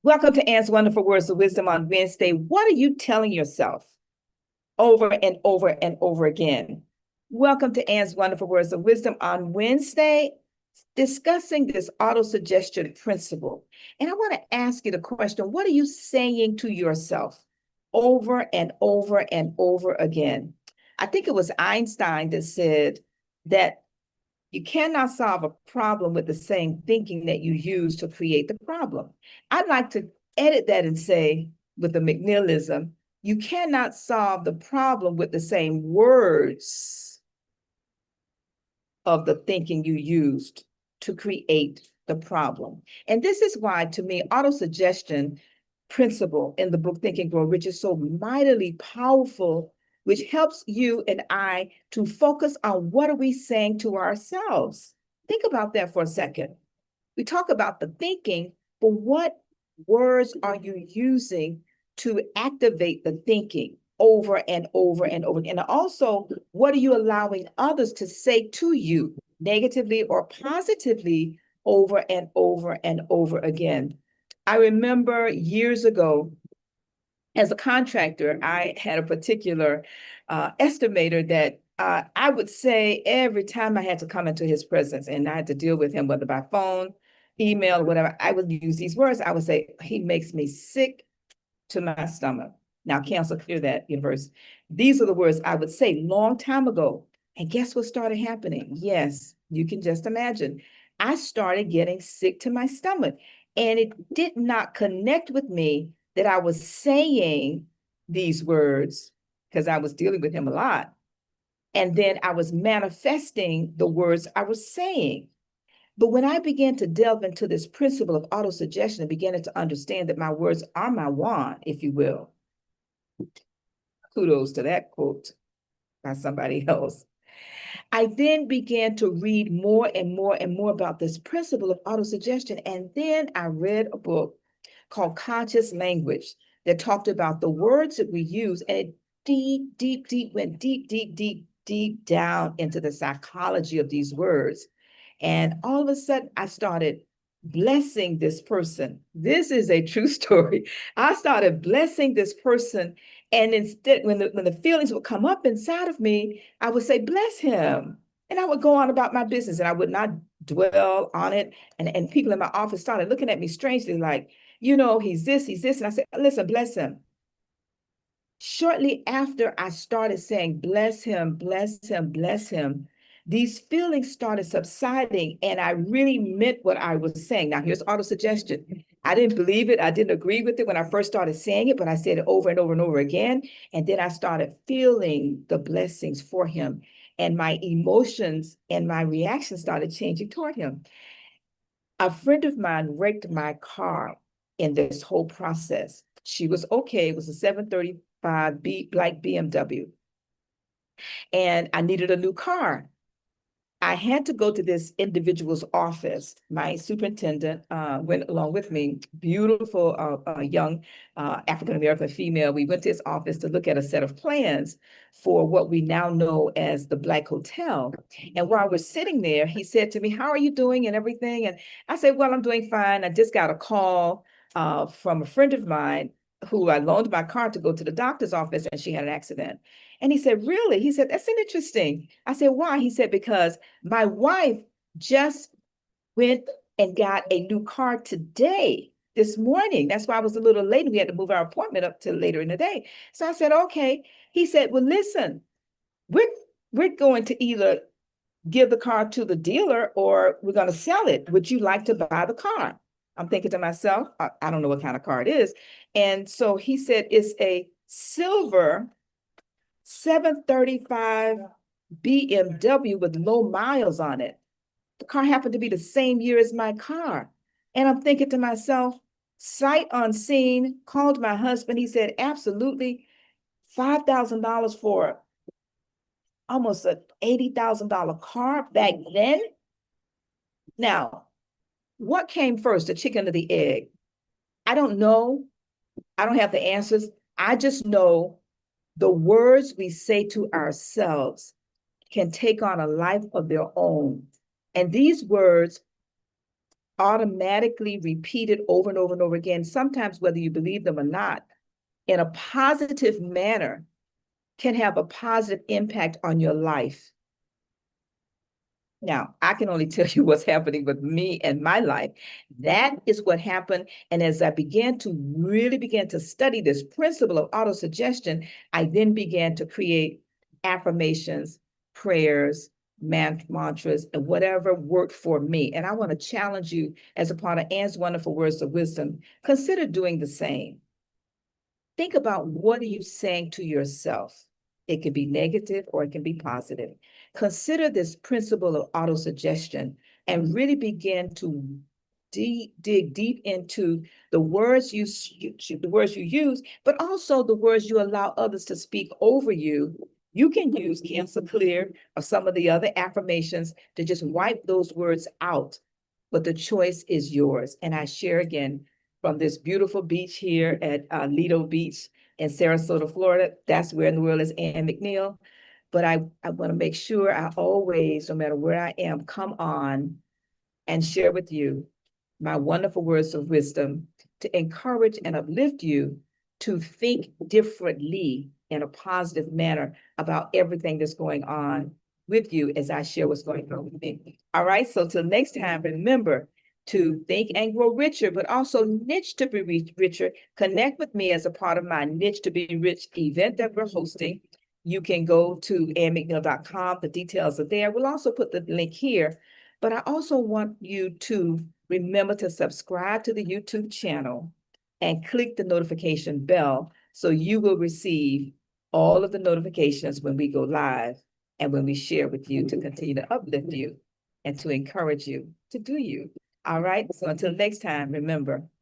Welcome to Anne's Wonderful Words of Wisdom on Wednesday. What are you telling yourself over and over and over again? Welcome to Anne's Wonderful Words of Wisdom on Wednesday, discussing this autosuggestion principle. And I want to ask you the question, what are you saying to yourself over and over and over again? I think it was Einstein that said that you cannot solve a problem with the same thinking that you use to create the problem. I'd like to edit that and say, with the McNeilism, you cannot solve the problem with the same words of the thinking you used to create the problem. And this is why, to me, autosuggestion principle in the book Think and Grow Rich is so mightily powerful, which helps you and I to focus on what are we saying to ourselves. Think about that for a second. We talk about the thinking, but what words are you using to activate the thinking over and over and over again? And also, what are you allowing others to say to you, negatively or positively, over and over and over again? I remember years ago, as a contractor, I had a particular estimator that I would say every time I had to come into his presence and I had to deal with him, whether by phone, email, or whatever, I would use these words. I would say, he makes me sick to my stomach. Now, cancel, clear that, universe. These are the words I would say long time ago. And guess what started happening? Yes, you can just imagine. I started getting sick to my stomach. And it did not connect with me that I was saying these words because I was dealing with him a lot. And then I was manifesting the words I was saying. But when I began to delve into this principle of autosuggestion and began to understand that my words are my wand, if you will, kudos to that quote by somebody else. I then began to read more and more and more about this principle of autosuggestion. And then I read a book called Conscious Language that talked about the words that we use. And it went deep down into the psychology of these words. And all of a sudden, I started blessing this person. This is a true story. I started blessing this person. And instead, when the feelings would come up inside of me, I would say, bless him. And I would go on about my business and I would not dwell on it. And people in my office started looking at me strangely, like, he's this, he's this. And I said, listen, bless him. Shortly after I started saying, bless him, bless him, bless him, these feelings started subsiding and I really meant what I was saying. Now, here's autosuggestion. I didn't believe it. I didn't agree with it when I first started saying it, but I said it over and over and over again. And then I started feeling the blessings for him. And my emotions and my reactions started changing toward him. A friend of mine wrecked my car in this whole process. She was okay. It was a 735 black BMW. And I needed a new car. I had to go to this individual's office. My superintendent went along with me, beautiful young African-American female. We went to his office to look at a set of plans for what we now know as the Black Hotel. And while we're sitting there, he said to me, how are you doing and everything? And I said, well, I'm doing fine. I just got a call from a friend of mine who I loaned my car to go to the doctor's office, and she had an accident. And he said, really? He said, that's interesting. I said, why? He said, because my wife just went and got a new car today, this morning. That's why I was a little late. We had to move our appointment up to later in the day. So I said, okay. He said, well, listen, we're going to either give the car to the dealer or we're going to sell it. Would you like to buy the car? I'm thinking to myself, I don't know what kind of car it is. And so he said, it's a silver 735 BMW with low miles on it. The car happened to be the same year as my car. And I'm thinking to myself, sight unseen, called my husband. He said, absolutely, $5,000 for almost an $80,000 car back then. Now, what came first, the chicken or the egg? I don't know. I don't have the answers. I just know the words we say to ourselves can take on a life of their own. And these words automatically repeated over and over and over again, sometimes whether you believe them or not, in a positive manner, can have a positive impact on your life. Now, I can only tell you what's happening with me and my life. That is what happened. And as I began to really begin to study this principle of autosuggestion, I then began to create affirmations, prayers, mantras, and whatever worked for me. And I want to challenge you as a part of Anne's Wonderful Words of Wisdom, consider doing the same. Think about what are you saying to yourself. It can be negative or it can be positive. Consider this principle of autosuggestion and really begin to dig deep into the words you use, but also the words you allow others to speak over you. You can use Cancel Clear or some of the other affirmations to just wipe those words out, but the choice is yours. And I share again from this beautiful beach here at Lido Beach in Sarasota, Florida. That's where in the world is Ann McNeil. But I want to make sure I always, no matter where I am, come on and share with you my wonderful words of wisdom to encourage and uplift you to think differently in a positive manner about everything that's going on with you as I share what's going on with me. All right, so till next time, remember to think and grow richer, but also niche to be richer. Connect with me as a part of my Niche to Be Rich event that we're hosting. You can go to annmcneil.com. The details are there. We'll also put the link here. But I also want you to remember to subscribe to the YouTube channel and click the notification bell so you will receive all of the notifications when we go live and when we share with you to continue to uplift you and to encourage you to do you. All right. So until next time, remember,